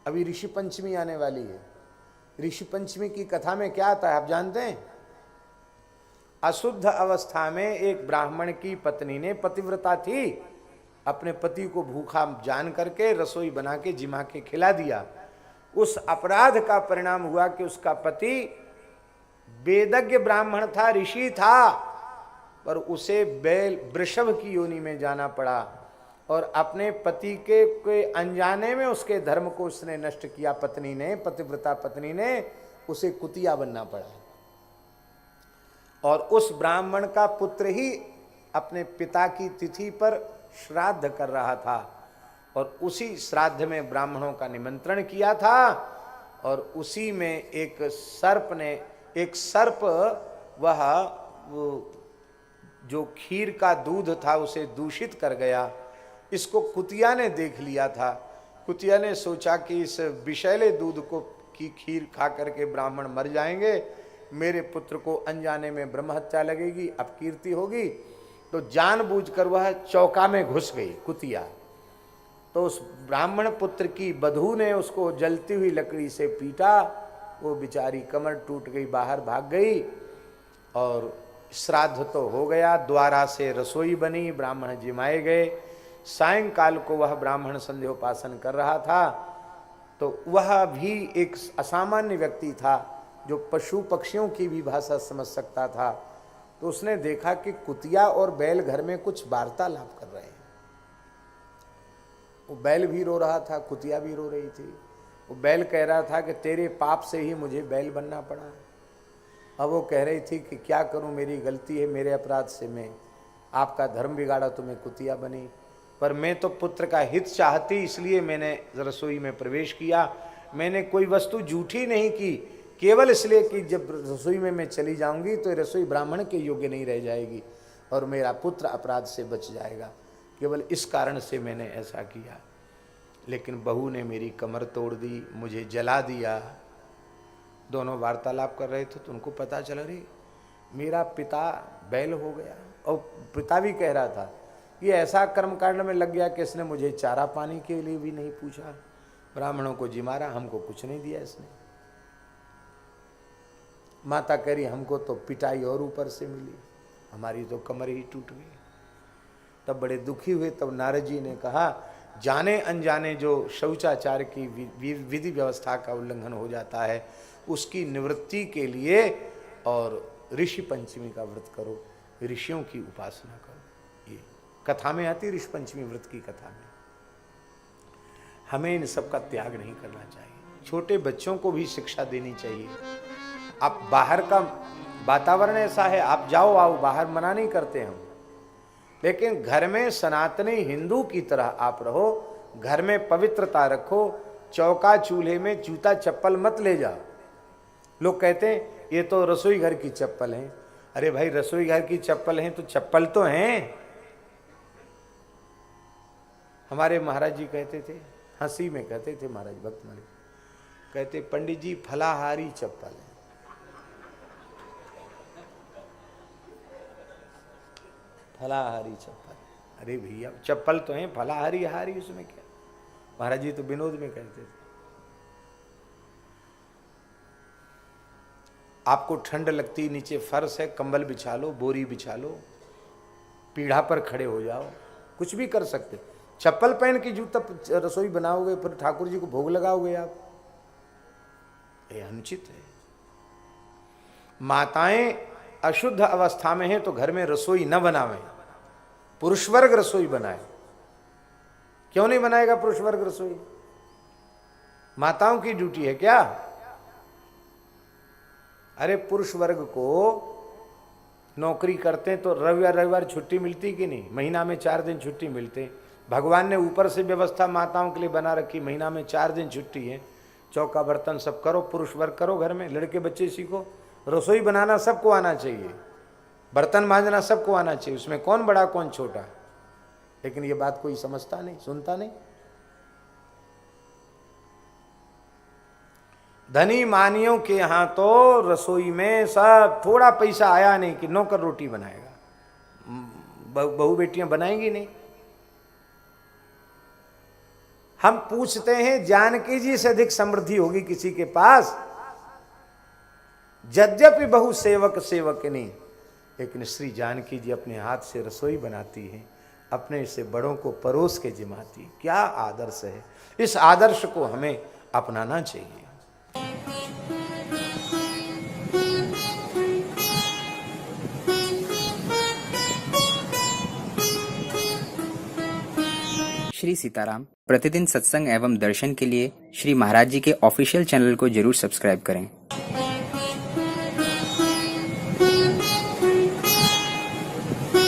अभी ऋषि पंचमी आने वाली है। ऋषि पंचमी की कथा में क्या आता है आप जानते हैं? अशुद्ध अवस्था में एक ब्राह्मण की पत्नी ने, पतिव्रता थी, अपने पति को भूखा जान करके रसोई बना के जिमा के खिला दिया। उस अपराध का परिणाम हुआ कि उसका पति वेदज्ञ ब्राह्मण था, ऋषि था, पर उसे बैल वृषभ की योनि में जाना पड़ा और अपने पति के अनजाने में उसके धर्म को उसने नष्ट किया। पत्नी ने, पतिव्रता पत्नी ने, उसे कुतिया बनना पड़ा। और उस ब्राह्मण का पुत्र ही अपने पिता की तिथि पर श्राद्ध कर रहा था और उसी श्राद्ध में ब्राह्मणों का निमंत्रण किया था और उसी में एक सर्प वह जो खीर का दूध था उसे दूषित कर गया। इसको कुतिया ने देख लिया था। कुतिया ने सोचा कि इस विषैले दूध को की खीर खा करके ब्राह्मण मर जाएंगे, मेरे पुत्र को अनजाने में ब्रह्महत्या लगेगी, अपकीर्ति होगी, तो जानबूझकर वह चौका में घुस गई कुतिया। तो उस ब्राह्मण पुत्र की बधू ने उसको जलती हुई लकड़ी से पीटा, वो बेचारी कमर टूट गई, बाहर भाग गई। और श्राद्ध तो हो गया, द्वारा से रसोई बनी, ब्राह्मण जिमाए गए। सायंकाल को वह ब्राह्मण संध्योपासन कर रहा था, तो वह भी एक असामान्य व्यक्ति था जो पशु पक्षियों की भी भाषा समझ सकता था। तो उसने देखा कि कुतिया और बैल घर में कुछ वार्तालाप कर रहे हैं। वो बैल भी रो रहा था, कुतिया भी रो रही थी। वो बैल कह रहा था कि तेरे पाप से ही मुझे बैल बनना पड़ा। अब वो कह रही थी कि क्या करूं, मेरी गलती है, मेरे अपराध से मैं आपका धर्म बिगाड़ा तो मैं कुतिया बनी, पर मैं तो पुत्र का हित चाहती इसलिए मैंने रसोई में प्रवेश किया। मैंने कोई वस्तु झूठी नहीं की, केवल इसलिए कि जब रसोई में मैं चली जाऊंगी तो रसोई ब्राह्मण के योग्य नहीं रह जाएगी और मेरा पुत्र अपराध से बच जाएगा, केवल इस कारण से मैंने ऐसा किया। लेकिन बहू ने मेरी कमर तोड़ दी, मुझे जला दिया। दोनों वार्तालाप कर रहे थे तो उनको पता चला रही मेरा पिता बैल हो गया। और पिता भी कह रहा था ये ऐसा कर्मकांड में लग गया कि इसने मुझे चारा पानी के लिए भी नहीं पूछा, ब्राह्मणों को जिमारा, हमको कुछ नहीं दिया इसने। माता कह रही हमको तो पिटाई और ऊपर से मिली, हमारी तो कमर ही टूट गई। तब बड़े दुखी हुए। तब नारद जी ने कहा जाने अनजाने जो शौचाचार की विधि व्यवस्था का उल्लंघन हो जाता है उसकी निवृत्ति के लिए और ऋषि पंचमी का व्रत करो, ऋषियों की उपासना करो। ये कथा में आती, ऋषि पंचमी व्रत की कथा में। हमें इन सब का त्याग नहीं करना चाहिए, छोटे बच्चों को भी शिक्षा देनी चाहिए। आप बाहर का वातावरण ऐसा है, आप जाओ आओ, बाहर मना नहीं करते हम, लेकिन घर में सनातनी हिंदू की तरह आप रहो, घर में पवित्रता रखो, चौका चूल्हे में जूता चप्पल मत ले जाओ। लोग कहते हैं ये तो रसोई घर की चप्पल है। अरे भाई रसोई घर की चप्पल है तो चप्पल तो हैं। हमारे महाराज जी कहते थे, हंसी में कहते थे महाराज भक्त मालिक, कहते पंडित जी फलाहारी चप्पल है। फलाहारी चप्पल, अरे भैया चप्पल तो है, फलाहारी हारी उसमें क्या। महाराज जी तो विनोद में कहते थे। आपको ठंड लगती, नीचे फर्श है, कंबल बिछा लो, बोरी बिछा लो, पीढ़ा पर खड़े हो जाओ, कुछ भी कर सकते। चप्पल पहन के जूता रसोई बनाओगे फिर ठाकुर जी को भोग लगाओगे आप, ये अनुचित है। माताएं अशुद्ध अवस्था में हैं तो घर में रसोई न बनावें, पुरुष वर्ग रसोई बनाए। क्यों नहीं बनाएगा पुरुष वर्ग रसोई? माताओं की ड्यूटी है क्या? अरे पुरुष वर्ग को नौकरी करते हैं तो रविवार छुट्टी मिलती कि नहीं? महीना में 4 दिन छुट्टी मिलते। भगवान ने ऊपर से व्यवस्था माताओं के लिए बना रखी, महीना में 4 दिन छुट्टी है। चौका बर्तन सब करो, पुरुष वर्ग करो, घर में लड़के बच्चे सीखो। रसोई बनाना सबको आना चाहिए, बर्तन मांजना सबको आना चाहिए, उसमें कौन बड़ा कौन छोटा। लेकिन ये बात कोई समझता नहीं, सुनता नहीं। धनी मानियों के यहां तो रसोई में सब थोड़ा पैसा आया नहीं कि नौकर रोटी बनाएगा, बहू बेटियां बनाएंगी नहीं। हम पूछते हैं जानकी जी से अधिक समृद्धि होगी किसी के पास? यद्यपि बहु सेवक सेवकनी, लेकिन श्री जानकी जी अपने हाथ से रसोई बनाती हैं, अपने से बड़ों को परोस के जिमाती। क्या आदर्श है! इस आदर्श को हमें अपनाना चाहिए। श्री सीताराम प्रतिदिन सत्संग एवं दर्शन के लिए श्री महाराज जी के ऑफिशियल चैनल को जरूर सब्सक्राइब करें।